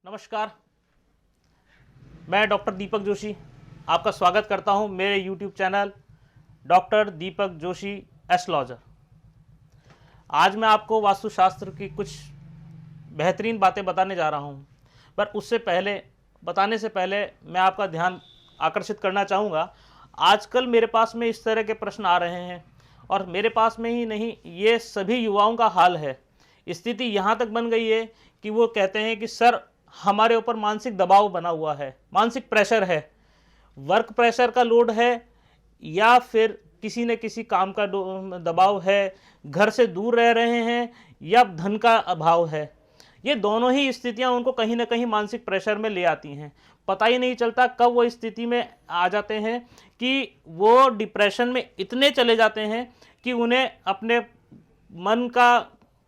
नमस्कार, मैं डॉक्टर दीपक जोशी आपका स्वागत करता हूं मेरे YouTube channel doctor Deepak Joshi astrologer. आज मैं आपको वास्तुशास्त्र की कुछ बेहतरीन बातें बताने जा रहा हूं, पर उससे पहले बताने से पहले मैं आपका ध्यान आकर्षित करना चाहूँगा। आजकल मेरे पास में इस तरह के प्रश्न आ रहे हैं और मेरे पास में ही नहीं, ये सभी युवाओं का हाल है। स्थिति यहाँ तक बन गई है कि वो कहते हैं कि सर, हमारे ऊपर मानसिक दबाव बना हुआ है, मानसिक प्रेशर है, वर्क प्रेशर का लोड है या फिर किसी न किसी काम का दबाव है, घर से दूर रह रहे हैं या धन का अभाव है। ये दोनों ही स्थितियां उनको कहीं ना कहीं मानसिक प्रेशर में ले आती हैं। पता ही नहीं चलता कब वो स्थिति में आ जाते हैं कि वो डिप्रेशन में इतने चले जाते हैं कि उन्हें अपने मन का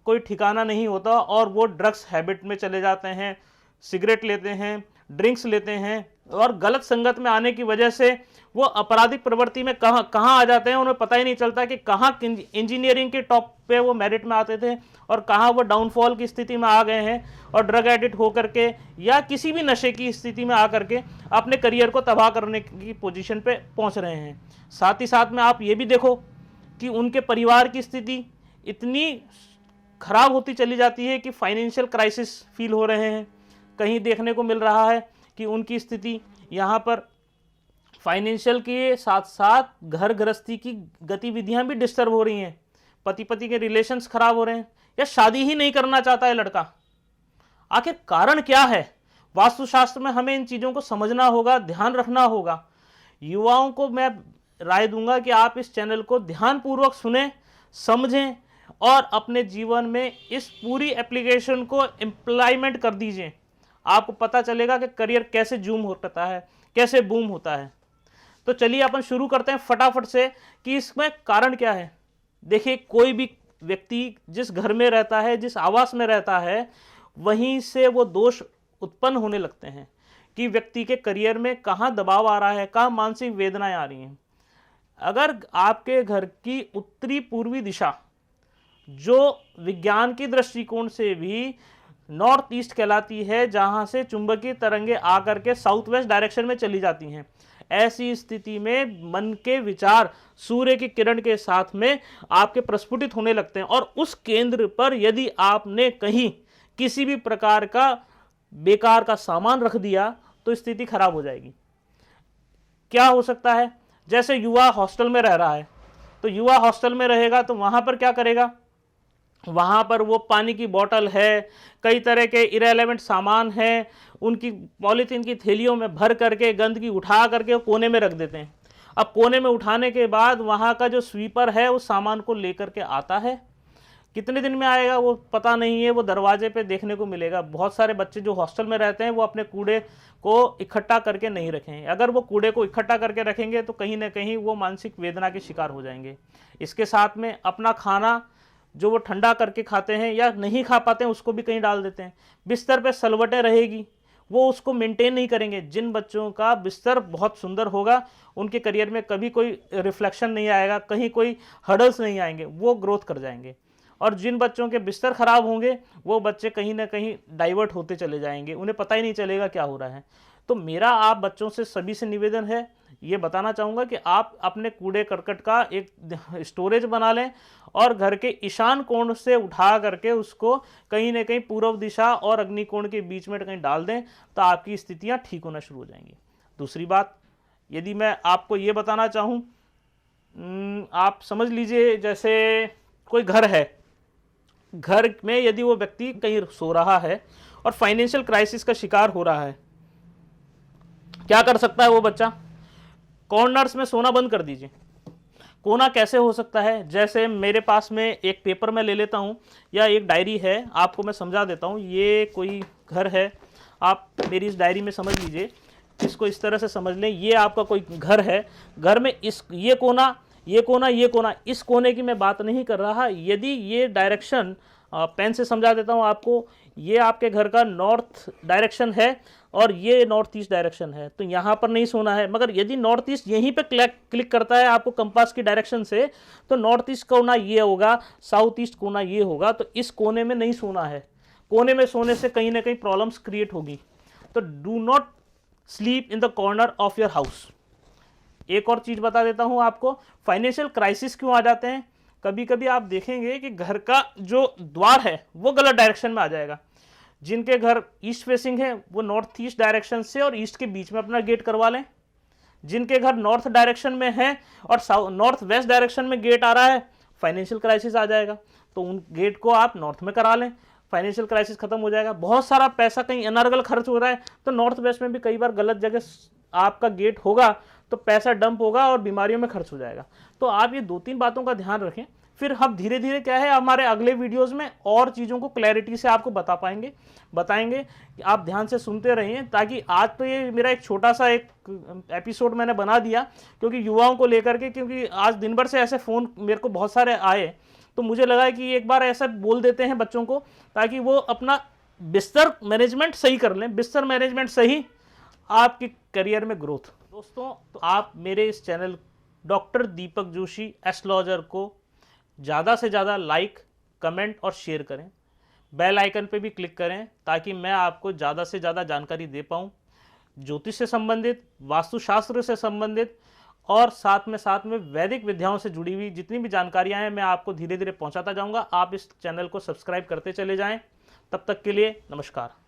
कोई ठिकाना नहीं होता और वो ड्रग्स हैबिट में चले जाते हैं, सिगरेट लेते हैं, ड्रिंक्स लेते हैं और गलत संगत में आने की वजह से वो आपराधिक प्रवृत्ति में कहाँ आ जाते हैं। उन्हें पता ही नहीं चलता कि कहाँ इंजीनियरिंग के टॉप पे वो मेरिट में आते थे और कहाँ वो डाउनफॉल की स्थिति में आ गए हैं और ड्रग एडिक्ट होकर के या किसी भी नशे की स्थिति में आकर के अपने करियर को तबाह करने की पोजीशन पे पहुंच रहे हैं। साथ ही साथ में आप ये भी देखो कि उनके परिवार की स्थिति इतनी खराब होती चली जाती है कि फाइनेंशियल क्राइसिस फील हो रहे हैं। कहीं देखने को मिल रहा है कि उनकी स्थिति यहाँ पर फाइनेंशियल के साथ साथ घर गृहस्थी की गतिविधियां भी डिस्टर्ब हो रही हैं। पति पति के रिलेशंस खराब हो रहे हैं या शादी ही नहीं करना चाहता है लड़का। आखिर कारण क्या है? वास्तुशास्त्र में हमें इन चीज़ों को समझना होगा, ध्यान रखना होगा। युवाओं को मैं राय दूंगा कि आप इस चैनल को ध्यानपूर्वक सुने, समझें और अपने जीवन में इस पूरी एप्लीकेशन को इम्प्लाइमेंट कर दीजिए। आपको पता चलेगा कि करियर कैसे जूम होता है, कैसे बूम होता है। तो चलिए अपन शुरू करते हैं फटाफट से कि इसमें कारण क्या है। देखिए, कोई भी व्यक्ति जिस घर में रहता है, जिस आवास में रहता है, वहीं से वो दोष उत्पन्न होने लगते हैं कि व्यक्ति के करियर में कहाँ दबाव आ रहा है, कहाँ मानसिक वेदनाएं आ रही हैं। अगर आपके घर की उत्तरी पूर्वी दिशा, जो विज्ञान की दृष्टिकोण से भी नॉर्थ ईस्ट कहलाती है, जहां से चुंबकीय तरंगे आकर के साउथ वेस्ट डायरेक्शन में चली जाती हैं, ऐसी स्थिति में मन के विचार सूर्य की किरण के साथ में आपके प्रस्फुटित होने लगते हैं और उस केंद्र पर यदि आपने कहीं किसी भी प्रकार का बेकार का सामान रख दिया तो स्थिति खराब हो जाएगी। क्या हो सकता है? जैसे युवा हॉस्टल में रह रहा है, तो युवा हॉस्टल में रहेगा तो वहां पर क्या करेगा? वहाँ पर वो पानी की बोतल है, कई तरह के इरेलेवेंट सामान हैं, उनकी पॉलीथीन की थैलियों में भर करके गंदगी उठा करके कोने में रख देते हैं। अब कोने में उठाने के बाद वहाँ का जो स्वीपर है उस सामान को लेकर के आता है। कितने दिन में आएगा वो पता नहीं है, वो दरवाजे पे देखने को मिलेगा। बहुत सारे बच्चे जो हॉस्टल में रहते हैं वो अपने कूड़े को इकट्ठा करके नहीं रखें। अगर वो कूड़े को इकट्ठा करके रखेंगे तो कहीं ना कहीं वो मानसिक वेदना के शिकार हो जाएंगे। इसके साथ में अपना खाना जो वो ठंडा करके खाते हैं या नहीं खा पाते हैं उसको भी कहीं डाल देते हैं। बिस्तर पे सलवटें रहेगी, वो उसको मेंटेन नहीं करेंगे। जिन बच्चों का बिस्तर बहुत सुंदर होगा उनके करियर में कभी कोई रिफ्लेक्शन नहीं आएगा, कहीं कोई हर्डल्स नहीं आएंगे, वो ग्रोथ कर जाएंगे। और जिन बच्चों के बिस्तर खराब होंगे वो बच्चे कहीं ना कहीं डाइवर्ट होते चले जाएंगे, उन्हें पता ही नहीं चलेगा क्या हो रहा है। तो मेरा आप बच्चों से सभी से निवेदन है, ये बताना चाहूँगा कि आप अपने कूड़े करकट का एक स्टोरेज बना लें और घर के ईशान कोण से उठा करके उसको कहीं ना कहीं पूर्व दिशा और अग्निकोण के बीच में कहीं डाल दें, तो आपकी स्थितियां ठीक होना शुरू हो जाएंगी। दूसरी बात, यदि मैं आपको ये बताना चाहूँ, आप समझ लीजिए जैसे कोई घर है, घर में यदि वो व्यक्ति कहीं सो रहा है और फाइनेंशियल क्राइसिस का शिकार हो रहा है, क्या कर सकता है वो बच्चा? कॉर्नर्स में सोना बंद कर दीजिए। कोना कैसे हो सकता है? जैसे मेरे पास में एक पेपर मैं ले लेता हूँ या एक डायरी है, आपको मैं समझा देता हूँ। ये कोई घर है, आप मेरी इस डायरी में समझ लीजिए, इसको इस तरह से समझ लें। ये आपका कोई घर है, घर में ये कोना, ये कोना, ये कोना, इस कोने की मैं बात नहीं कर रहा। यदि ये डायरेक्शन, पेन से समझा देता हूँ आपको, ये आपके घर का नॉर्थ डायरेक्शन है और ये नॉर्थ ईस्ट डायरेक्शन है, तो यहाँ पर नहीं सोना है। मगर यदि नॉर्थ ईस्ट यहीं पे क्लिक करता है आपको कंपास की डायरेक्शन से, तो नॉर्थ ईस्ट कोना ये होगा, साउथ ईस्ट कोना ये होगा, तो इस कोने में नहीं सोना है। कोने में सोने से कहीं ना कहीं प्रॉब्लम्स क्रिएट होगी। तो do not sleep in the corner of your house. एक और चीज़ बता देता हूँ आपको, फाइनेंशियल क्राइसिस क्यों आ जाते हैं। कभी कभी आप देखेंगे कि घर का जो द्वार है वो गलत डायरेक्शन में आ जाएगा। जिनके घर ईस्ट फेसिंग है वो नॉर्थ ईस्ट डायरेक्शन से और ईस्ट के बीच में अपना गेट करवा लें। जिनके घर नॉर्थ डायरेक्शन में है और नॉर्थ वेस्ट डायरेक्शन में गेट आ रहा है, फाइनेंशियल क्राइसिस आ जाएगा। तो उन गेट को आप नॉर्थ में करा लें, फाइनेंशियल क्राइसिस खत्म हो जाएगा। बहुत सारा पैसा कहीं अनर्गल खर्च हो रहा है तो नॉर्थ वेस्ट में भी कई बार गलत जगह आपका गेट होगा तो पैसा डंप होगा और बीमारियों में खर्च हो जाएगा। तो आप ये 2-3 बातों का ध्यान रखें। फिर हम धीरे धीरे क्या है हमारे अगले वीडियोस में और चीज़ों को क्लैरिटी से आपको बताएंगे कि आप ध्यान से सुनते रहिए। ताकि आज तो ये मेरा एक छोटा सा एक एपिसोड मैंने बना दिया क्योंकि युवाओं को लेकर के, क्योंकि आज दिन भर से ऐसे फ़ोन मेरे को बहुत सारे आए तो मुझे लगा कि एक बार ऐसा बोल देते हैं बच्चों को ताकि वो अपना बिस्तर मैनेजमेंट सही कर लें। बिस्तर मैनेजमेंट सही, आपकी करियर में ग्रोथ। दोस्तों, तो आप मेरे इस channel doctor Deepak Joshi astrologer को ज़्यादा से ज़्यादा लाइक, कमेंट और शेयर करें। बेल आइकन पे भी क्लिक करें ताकि मैं आपको ज़्यादा से ज़्यादा जानकारी दे पाऊँ ज्योतिष से संबंधित, वास्तुशास्त्र से संबंधित और साथ में वैदिक विद्याओं से जुड़ी हुई जितनी भी जानकारियाँ हैं मैं आपको धीरे धीरे पहुँचाता जाऊँगा। आप इस चैनल को सब्सक्राइब करते चले जाएँ। तब तक के लिए नमस्कार।